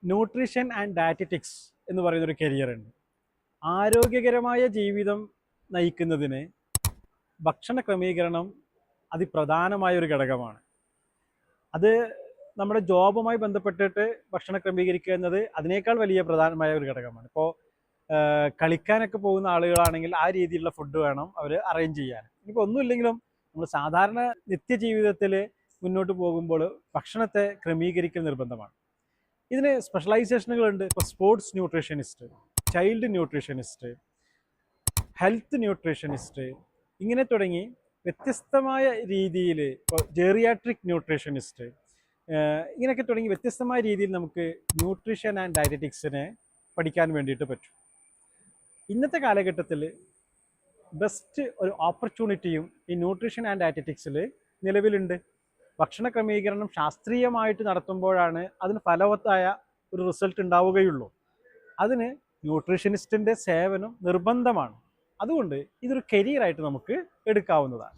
Nutrition and dietetics എന്ന് പറയുന്നൊരു കരിയറുണ്ട്. ആരോഗ്യകരമായ ജീവിതം നയിക്കുന്നതിന് ഭക്ഷണ ക്രമീകരണം അതിപ്രധാനമായ ഒരു ഘടകമാണ്. അത് നമ്മുടെ ജോബുമായി ബന്ധപ്പെട്ടിട്ട് ഭക്ഷണം ക്രമീകരിക്കുക എന്നത് അതിനേക്കാൾ വലിയ പ്രധാനമായ ഒരു ഘടകമാണ്. ഇപ്പോൾ കളിക്കാനൊക്കെ പോകുന്ന ആളുകളാണെങ്കിൽ ആ രീതിയിലുള്ള ഫുഡ് വേണം അവർ അറേഞ്ച് ചെയ്യാൻ. ഇനിയിപ്പോൾ ഒന്നുമില്ലെങ്കിലും നമ്മൾ സാധാരണ നിത്യജീവിതത്തിൽ മുന്നോട്ട് പോകുമ്പോൾ ഭക്ഷണത്തെ ക്രമീകരിക്കൽ നിർബന്ധമാണ്. ഇതിന് സ്പെഷ്യലൈസേഷനുകളുണ്ട്. ഇപ്പോൾ sports nutritionist, child nutritionist, health nutritionist, ഇങ്ങനെ തുടങ്ങി വ്യത്യസ്തമായ രീതിയിൽ, ഇപ്പോൾ ജെറിയാട്രിക് ന്യൂട്രീഷനിസ്റ്റ്, ഇങ്ങനെയൊക്കെ തുടങ്ങി വ്യത്യസ്തമായ രീതിയിൽ നമുക്ക് ന്യൂട്രീഷൻ ആൻഡ് ഡയറ്ററ്റിക്സിനെ പഠിക്കാൻ വേണ്ടിയിട്ട് പറ്റും. ഇന്നത്തെ കാലഘട്ടത്തിൽ ബെസ്റ്റ് ഒരു ഓപ്പർച്യൂണിറ്റിയും ഈ ന്യൂട്രീഷൻ ആൻഡ് ഡയറ്ററ്റിക്സിൽ നിലവിലുണ്ട്. ഭക്ഷണ ക്രമീകരണം ശാസ്ത്രീയമായിട്ട് നടത്തുമ്പോഴാണ് അതിന് ഫലവത്തായ ഒരു റിസൾട്ട് ഉണ്ടാവുകയുള്ളൂ. അതിന് ന്യൂട്രീഷനിസ്റ്റിൻ്റെ സേവനം നിർബന്ധമാണ്. അതുകൊണ്ട് ഇതൊരു കരിയറായിട്ട് നമുക്ക് എടുക്കാവുന്നതാണ്.